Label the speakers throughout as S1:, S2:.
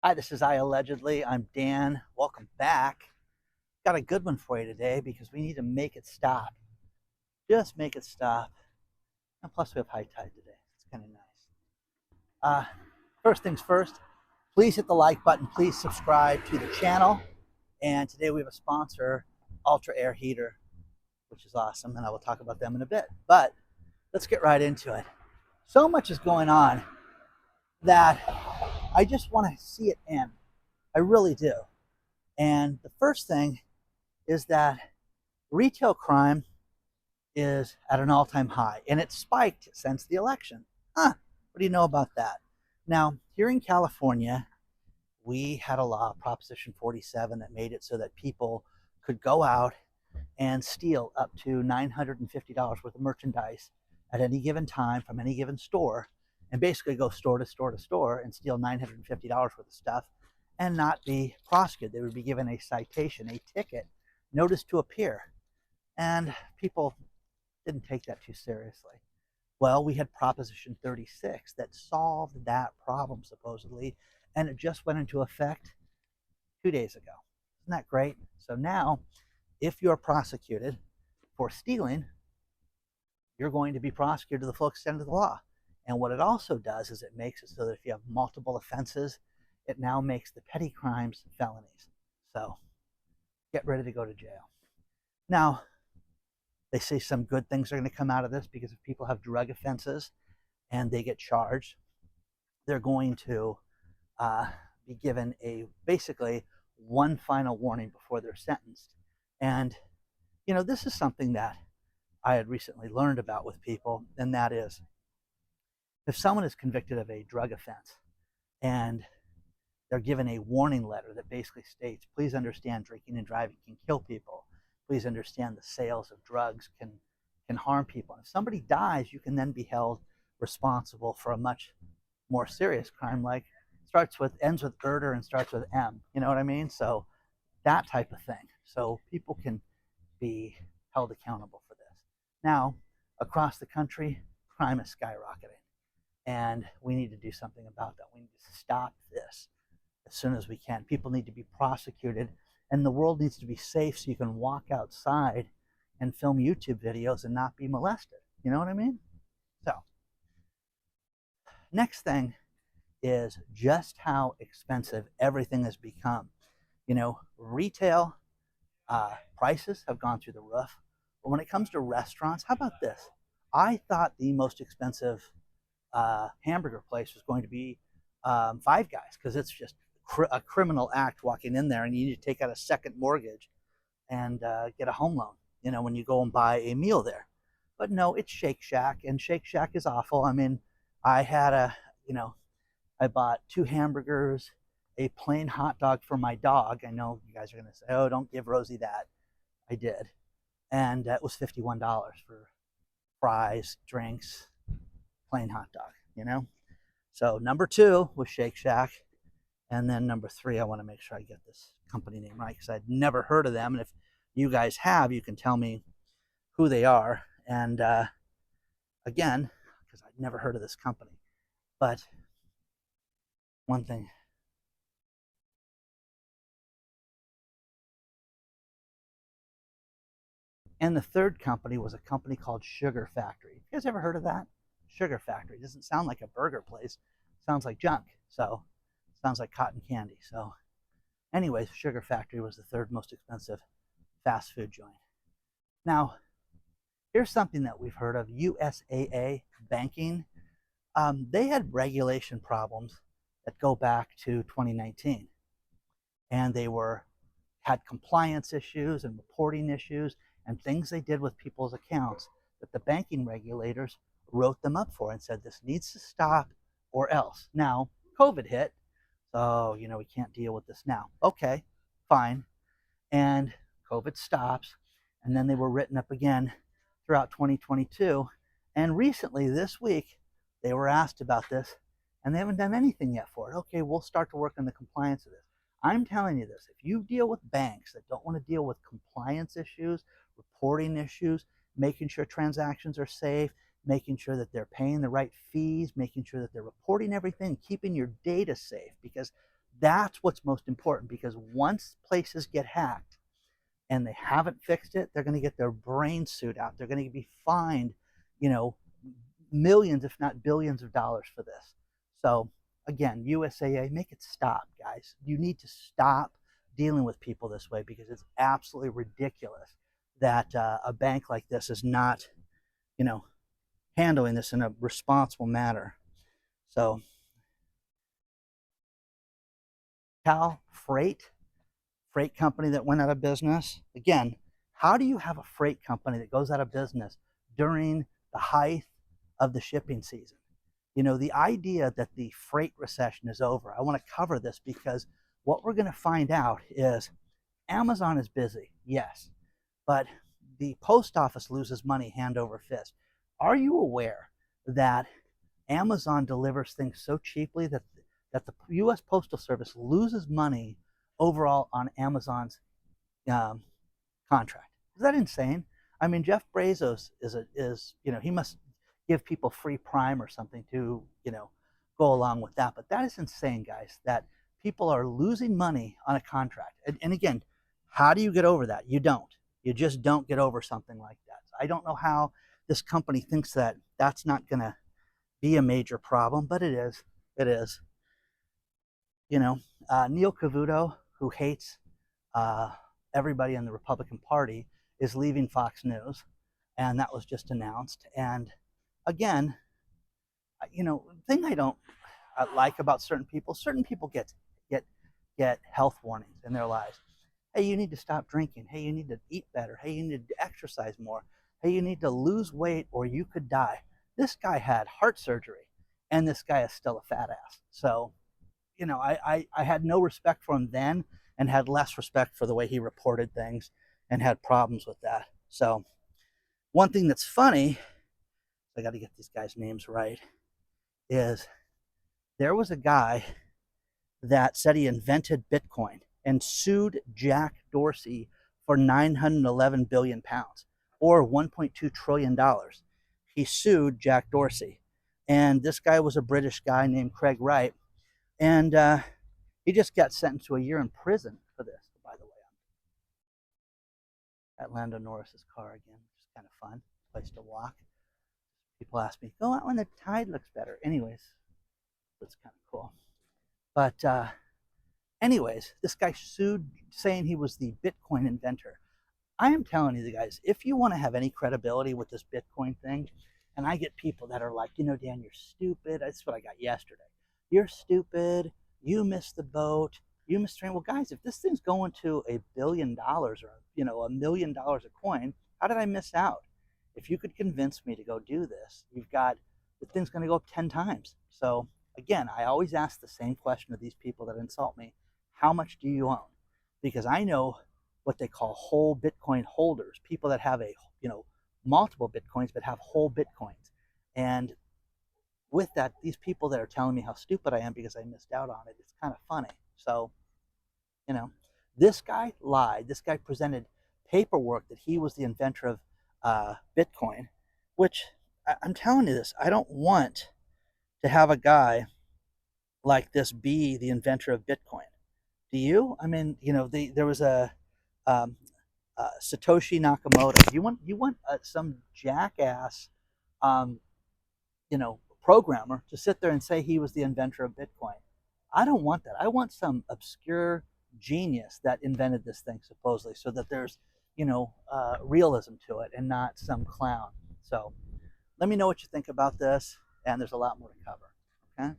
S1: Hi, this is iAllegedly. I'm Dan. Welcome back. Got a good one for you today because we need to make it stop. Just make it stop. And plus, we have high tide today. It's kind of nice. Uh, First things first, please hit the like button. Please subscribe to the channel. And today we have a sponsor, Ultra Air Heater, which is awesome. And I will talk about them in a bit. But let's get right into it. So much is going on that I just want to see it end. I really do. And the first thing is that retail crime is at an all-time high, and it's spiked since the election. What do you know about that? Now, here in California, we had a law, Proposition 47, that made it so that people could go out and steal up to $950 worth of merchandise at any given time from any given store, and basically go store to store to store and steal $950 worth of stuff and not be prosecuted. They would be given a citation, a ticket, notice to appear. And people didn't take that too seriously. Well, we had Proposition 36 that solved that problem, supposedly, and it just went into effect 2 days ago. Isn't that great? So now, if you're prosecuted for stealing, you're going to be prosecuted to the full extent of the law. And what it also does is it makes it so that if you have multiple offenses, it now makes the petty crimes felonies. So get ready to go to jail. Now, they say some good things are going to come out of this, because if people have drug offenses and they get charged, they're going to be given basically one final warning before they're sentenced. And, this is something that I had recently learned about with people, and that is, if someone is convicted of a drug offense and they're given a warning letter that basically states, please understand drinking and driving can kill people. Please understand the sales of drugs can harm people. And if somebody dies, you can then be held responsible for a much more serious crime, like ends with murder and starts with M. You know what I mean? So that type of thing. So people can be held accountable for this. Now, across the country, crime is skyrocketing. And we need to do something about that. We need to stop this as soon as we can. People need to be prosecuted, and the world needs to be safe so you can walk outside and film YouTube videos and not be molested. You know what I mean? So, next thing is just how expensive everything has become. Retail prices have gone through the roof. But when it comes to restaurants, how about this? I thought the most expensive hamburger place was going to be Five Guys, because it's just a criminal act walking in there, and you need to take out a second mortgage and get a home loan, when you go and buy a meal there. But no, it's Shake Shack, and Shake Shack is awful. I mean, I had I bought 2 hamburgers, a plain hot dog for my dog. I know you guys are going to say, oh, don't give Rosie that. I did. And it was $51 for fries, drinks, plain hot dog, So number 2 was Shake Shack. And then number 3, I want to make sure I get this company name right, because I'd never heard of them. And if you guys have, you can tell me who they are. And again, because I'd never heard of this company. But one thing. And the third company was a company called Sugar Factory. You guys ever heard of that? Sugar Factory. It doesn't sound like a burger place. It sounds like junk. So it sounds like cotton candy. So anyways, Sugar Factory was the third most expensive fast food joint. Now, here's something that we've heard of, USAA Banking. They had regulation problems that go back to 2019. And they had compliance issues and reporting issues and things they did with people's accounts that the banking regulators wrote them up for and said, this needs to stop or else. Now, COVID hit, so, we can't deal with this now. Okay, fine. And COVID stops, and then they were written up again throughout 2022. And recently, this week, they were asked about this, and they haven't done anything yet for it. Okay, we'll start to work on the compliance of this. I'm telling you this, if you deal with banks that don't want to deal with compliance issues, reporting issues, making sure transactions are safe, making sure that they're paying the right fees, making sure that they're reporting everything, keeping your data safe, because That's what's most important, because once places get hacked and they haven't fixed it, they're going to get their brain suit out. They're going to be fined, you know, millions, if not billions of dollars for this. So again, USAA, make it stop, guys. You need to stop dealing with people this way, because it's absolutely ridiculous that a bank like this is not, you know, handling this in a responsible manner. So Cal freight company that went out of business. Again, how do you have a freight company that goes out of business during the height of the shipping season? You know, the idea that the freight recession is over, I want to cover this, because what we're going to find out is Amazon is busy, yes, but the post office loses money hand over fist. Are you aware that Amazon delivers things so cheaply that the U.S. Postal Service loses money overall on Amazon's contract? Is that insane? I mean, Jeff Bezos is you know, he must give people free Prime or something to, you know, go along with that. But that is insane, guys, that people are losing money on a contract. And again, how do you get over that? You don't. You just don't get over something like that. I don't know how this company thinks that that's not going to be a major problem, but it is. It is. You know, Neil Cavuto, who hates everybody in the Republican Party, is leaving Fox News, and that was just announced. And again, you know, the thing I don't like about certain people get health warnings in their lives. Hey, you need to stop drinking. Hey, you need to eat better. Hey, you need to exercise more. Hey, you need to lose weight or you could die. This guy had heart surgery, and this guy is still a fat ass. So, you know, I had no respect for him then, and had less respect for the way he reported things, and had problems with that. So one thing that's funny, I got to get these guys' names right, is there was a guy that said he invented Bitcoin and sued Jack Dorsey for 911 billion pounds, or $1.2 trillion. He sued Jack Dorsey. And this guy was a British guy named Craig Wright. And he just got sentenced to a year in prison for this, by the way. At Lando Norris's car again, which is kind of fun. Place to walk. People ask me, go out when the tide looks better. Anyways, that's kind of cool. But anyways, this guy sued, saying he was the Bitcoin inventor. I am telling you, guys, if you want to have any credibility with this Bitcoin thing, and I get people that are like, you know, Dan, you're stupid. That's what I got yesterday. You're stupid. You missed the boat. You missed the train. Well, guys, if this thing's going to $1 billion, or, you know, $1 million a coin, how did I miss out? If you could convince me to go do this, you've got, the thing's going to go up 10 times. So again, I always ask the same question to these people that insult me. How much do you own? Because I know what they call whole Bitcoin holders, people that have a, you know, multiple Bitcoins, but have whole Bitcoins. And with that, these people that are telling me how stupid I am because I missed out on it, it's kind of funny. So, you know, this guy lied. This guy presented paperwork that he was the inventor of Bitcoin, which I'm telling you this, I don't want to have a guy like this be the inventor of Bitcoin. Do you? I mean, you know, there was a Satoshi Nakamoto. You want some jackass, you know, programmer to sit there and say he was the inventor of Bitcoin? I don't want that. I want some obscure genius that invented this thing supposedly, so that there's, you know, realism to it and not some clown. So let me know what you think about this, and there's a lot more to cover. Okay, and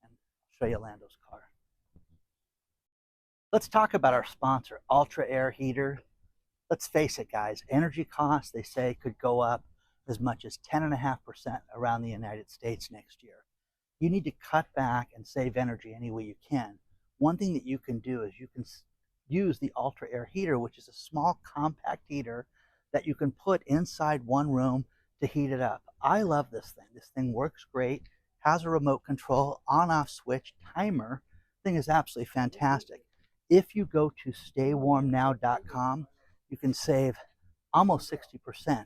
S1: I'll show you Lando's car. Let's talk about our sponsor, Ultra Air Heater. Let's face it, guys, energy costs, they say, could go up as much as 10.5% around the United States next year. You need to cut back and save energy any way you can. One thing that you can do is you can use the Ultra Air Heater, which is a small compact heater that you can put inside one room to heat it up. I love this thing. This thing works great, has a remote control, on-off switch, timer. Thing is absolutely fantastic. If you go to staywarmnow.com, you can save almost 60%.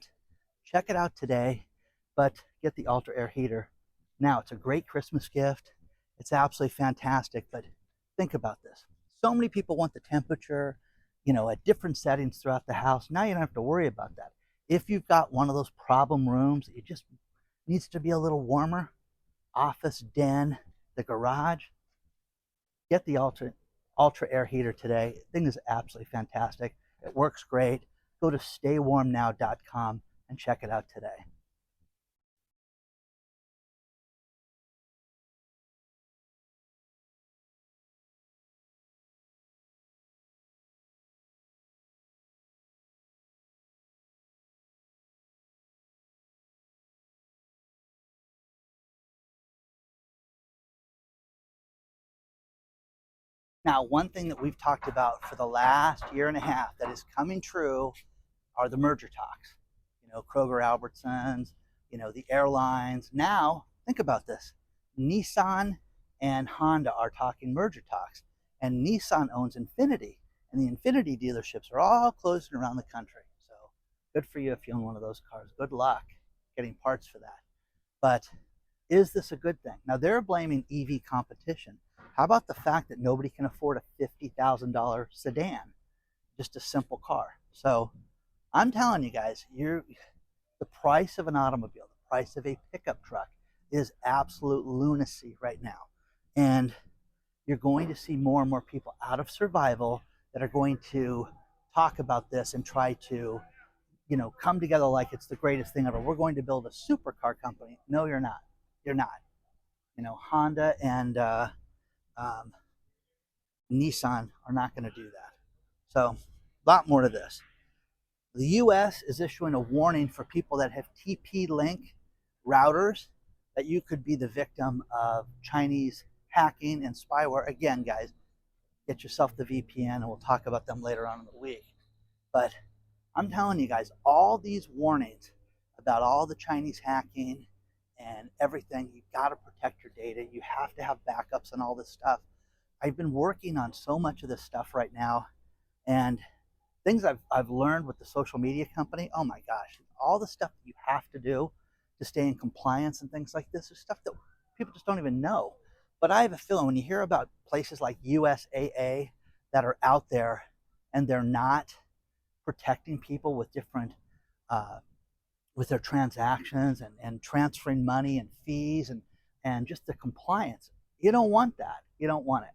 S1: Check it out today, but get the Ultra Air Heater now. It's a great Christmas gift. It's absolutely fantastic, but Think about this. So many people want the temperature, at different settings throughout the house. Now you don't have to worry about that. If you've got one of those problem rooms, it just needs to be a little warmer, office, den, the garage, get the Ultra Air Heater today. The thing is absolutely fantastic. It works great. Go to staywarmnow.com and check it out today. Now, one thing that we've talked about for the last year and a half that is coming true are the merger talks. Kroger, Albertsons, the airlines. Now, think about this. Nissan and Honda are talking merger talks, and Nissan owns Infinity, and the Infinity dealerships are all closing around the country. So good for you if you own one of those cars. Good luck getting parts for that. But is this a good thing? Now, they're blaming EV competition. How about the fact that nobody can afford a $50,000 sedan, just a simple car? So I'm telling you guys, the price of an automobile, the price of a pickup truck is absolute lunacy right now. And you're going to see more and more people out of survival that are going to talk about this and try to, come together like it's the greatest thing ever. We're going to build a supercar company. No, you're not. You're not. Honda and Nissan are not going to do that. So, a lot more to this. The US is issuing a warning for people that have TP-Link routers that you could be the victim of Chinese hacking and spyware. Again, guys, get yourself the VPN, and we'll talk about them later on in the week. But I'm telling you guys, all these warnings about all the Chinese hacking and everything, you've got to protect your data. You have to have backups and all this stuff. I've been working on so much of this stuff right now, and things I've learned with the social media company. Oh my gosh, all the stuff that you have to do to stay in compliance and things like this is stuff that people just don't even know. But I have a feeling when you hear about places like USAA that are out there and they're not protecting people with different with their transactions and transferring money and fees and just the compliance, you don't want that. You don't want it.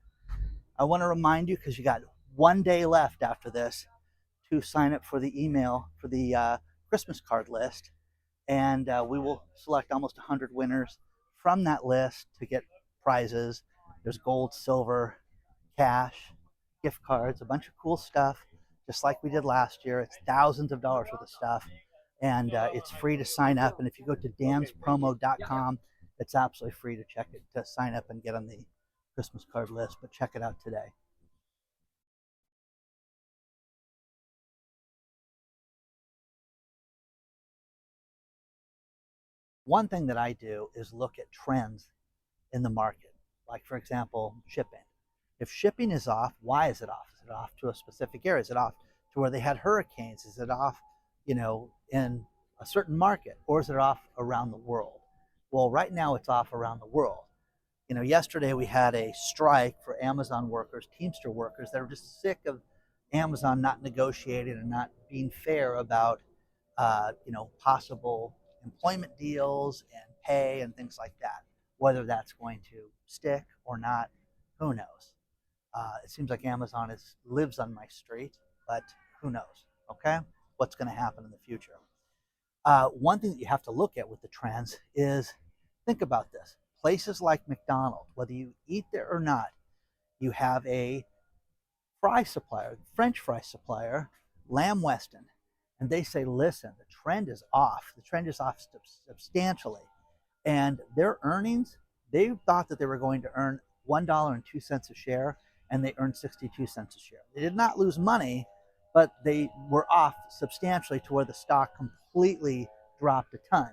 S1: I want to remind you, because you got one day left after this, to sign up for the email for the Christmas card list, and we will select almost 100 winners from that list to get prizes. There's gold, silver, cash, gift cards, a bunch of cool stuff, just like we did last year. It's thousands of dollars worth of stuff, and it's free to sign up. And if you go to danspromo.com, it's absolutely free to check it, to sign up and get on the Christmas card list. But check it out today. One thing that I do is look at trends in the market. Like, for example, shipping. If shipping is off, why is it off? Is it off to a specific area? Is it off to where they had hurricanes? Is it off, in a certain market? Or is it off around the world? Well, right now it's off around the world. Yesterday we had a strike for Amazon workers, Teamster workers, that were just sick of Amazon not negotiating and not being fair about, possible employment deals and pay and things like that. Whether that's going to stick or not, who knows? It seems like Amazon lives on my street, but who knows? Okay, what's going to happen in the future? One thing that you have to look at with the trends is, think about this. Places like McDonald's, whether you eat there or not, you have a fry supplier, French fry supplier, Lamb Weston, and they say, listen, the trend is off. The trend is off substantially. And their earnings, they thought that they were going to earn $1.02 a share, and they earned 62 cents a share. They did not lose money, but they were off substantially to where the stock completely dropped a ton.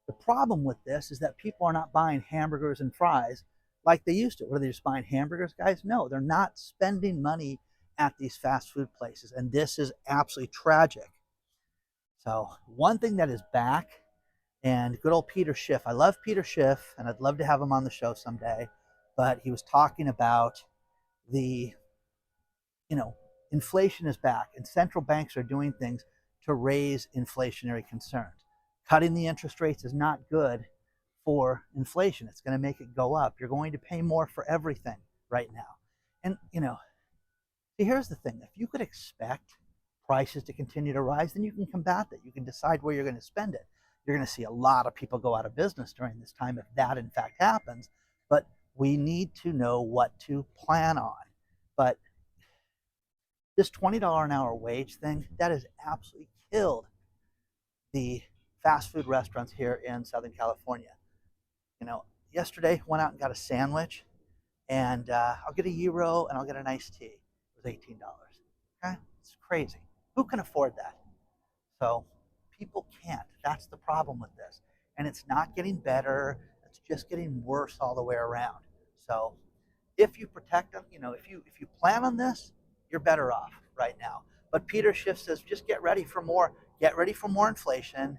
S1: The problem with this is that people are not buying hamburgers and fries like they used to. What, are they just buying hamburgers, guys? No, they're not spending money at these fast food places, and this is absolutely tragic. So one thing that is back, and good old Peter Schiff. I love Peter Schiff, and I'd love to have him on the show someday. But he was talking about, the, you know, inflation is back and central banks are doing things to raise inflationary concerns. Cutting the interest rates is not good for inflation. It's going to make it go up. You're going to pay more for everything right now. And, see, here's the thing. If you could expect prices to continue to rise, then you can combat that. You can decide where you're going to spend it. You're going to see a lot of people go out of business during this time if that in fact happens. But we need to know what to plan on. But this $20 an hour wage thing, that has absolutely killed the fast food restaurants here in Southern California. Yesterday went out and got a sandwich, and I'll get a gyro and I'll get an iced tea. It was $18. Okay, it's crazy. Who can afford that? So people can't. That's the problem with this, and it's not getting better. It's just getting worse all the way around. So if you protect them, if you plan on this, you're better off right now. But Peter Schiff says just get ready for more. Get ready for more inflation.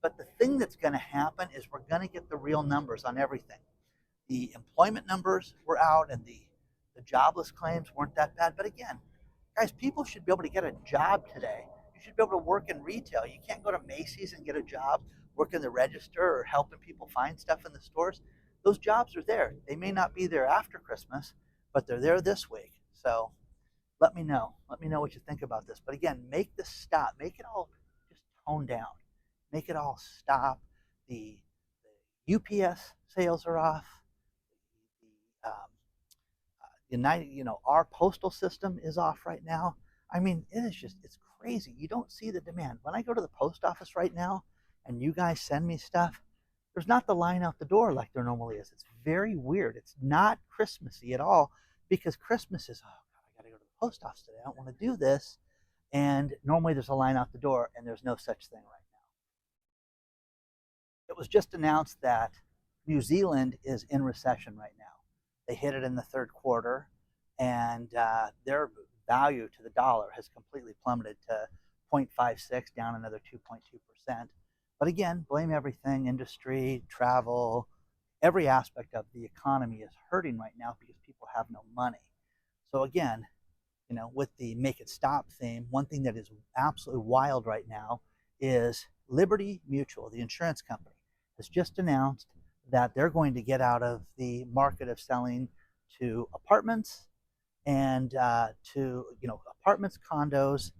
S1: But the thing that's going to happen is we're going to get the real numbers on everything. The employment numbers were out, and the jobless claims weren't that bad. But again, guys, people should be able to get a job today. You should be able to work in retail. You can't go to Macy's and get a job, work in the register, or helping people find stuff in the stores. Those jobs are there. They may not be there after Christmas, but they're there this week. So let me know. Let me know what you think about this. But again, make this stop. Make it all just tone down. Make it all stop. The UPS sales are off. The United, our postal system is off right now. I mean, it's crazy. You don't see the demand. When I go to the post office right now and you guys send me stuff, there's not the line out the door like there normally is. It's very weird. It's not Christmassy at all, because Christmas is, oh God, I got to go to the post office today. I don't want to do this. And normally there's a line out the door, and there's no such thing right now. It was just announced that New Zealand is in recession right now. They hit it in the third quarter, and their value to the dollar has completely plummeted to 0.56, down another 2.2%. But again, blame everything, industry, travel, every aspect of the economy is hurting right now because people have no money. So again, with the Make It Stop theme, one thing that is absolutely wild right now is Liberty Mutual, the insurance company, has just announced that they're going to get out of the market of selling to apartments and to apartments, condos,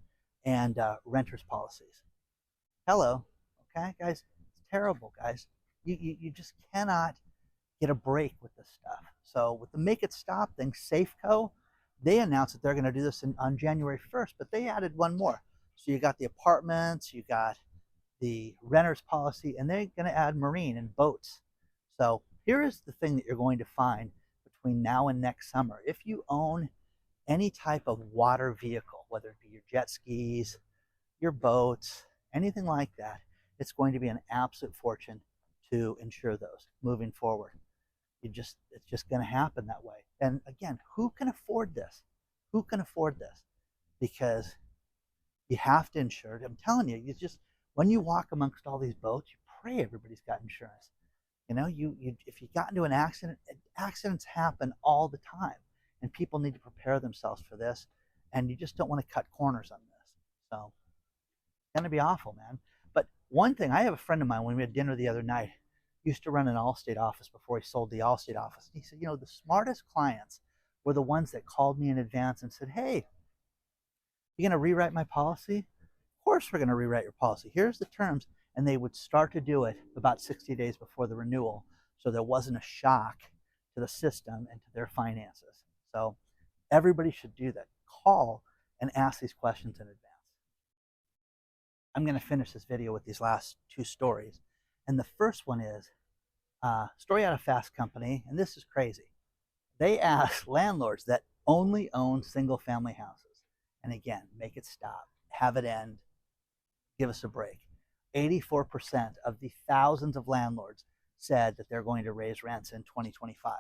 S1: and renters policies. Hello, okay, guys, it's terrible, guys. You just cannot get a break with this stuff. So with the Make It Stop thing, Safeco, they announced that they're going to do this on January 1st, but they added one more. So you got the apartments, you got the renters policy, and they're going to add marine and boats. So here is the thing that you're going to find between now and next summer. If you own any type of water vehicle, whether it be your jet skis, your boats, anything like that, it's going to be an absolute fortune to insure those moving forward. It's just going to happen that way. And again, who can afford this? Who can afford this? Because you have to insure it. I'm telling you, when you walk amongst all these boats, you pray everybody's got insurance. If you got into an accident, accidents happen all the time, and people need to prepare themselves for this, and you just don't want to cut corners on this. So it's going to be awful, man. But one thing, I have a friend of mine, when we had dinner the other night, used to run an Allstate office before he sold the Allstate office. And he said, the smartest clients were the ones that called me in advance and said, hey, you going to rewrite my policy? Of course we're going to rewrite your policy. Here's the terms. And they would start to do it about 60 days before the renewal, so there wasn't a shock to the system and to their finances. So everybody should do that. Call and ask these questions in advance. I'm going to finish this video with these last two stories. And the first one is a story out of Fast Company, and this is crazy. They asked landlords that only own single-family houses, and again, make it stop, have it end, give us a break. 84% of the thousands of landlords said that they're going to raise rents in 2025.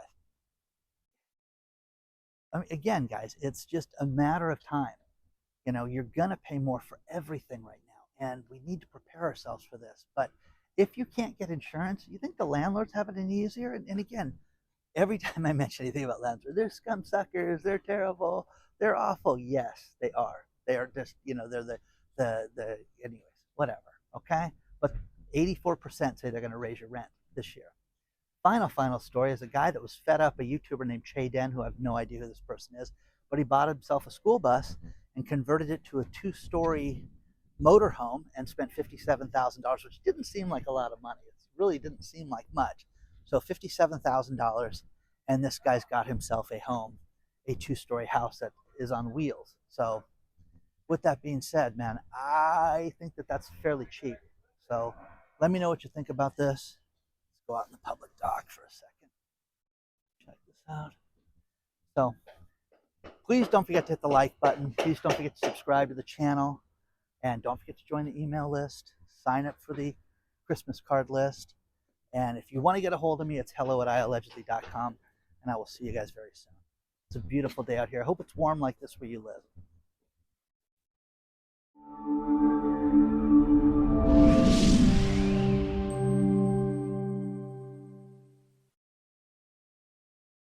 S1: I mean, again, guys, it's just a matter of time. You're going to pay more for everything right now, and we need to prepare ourselves for this. But if you can't get insurance, you think the landlords have it any easier? And again, every time I mention anything about Lansford, they're scum suckers, they're terrible, they're awful. Yes, they are. They are just, they're anyways, whatever. Okay? But 84% say they're going to raise your rent this year. Final story is a guy that was fed up, a YouTuber named Che Den, who I have no idea who this person is, but he bought himself a school bus and converted it to a 2-story motorhome and spent $57,000, which didn't seem like a lot of money. It really didn't seem like much. So $57,000, and this guy's got himself a home, a 2-story house that is on wheels. So with that being said, man, I think that that's fairly cheap. So let me know what you think about this. Let's go out in the public dock for a second. Check this out. So please don't forget to hit the like button. Please don't forget to subscribe to the channel. And don't forget to join the email list. Sign up for the Christmas card list. And if you want to get a hold of me, it's hello@iallegedly.com. And I will see you guys very soon. It's a beautiful day out here. I hope it's warm like this where you live.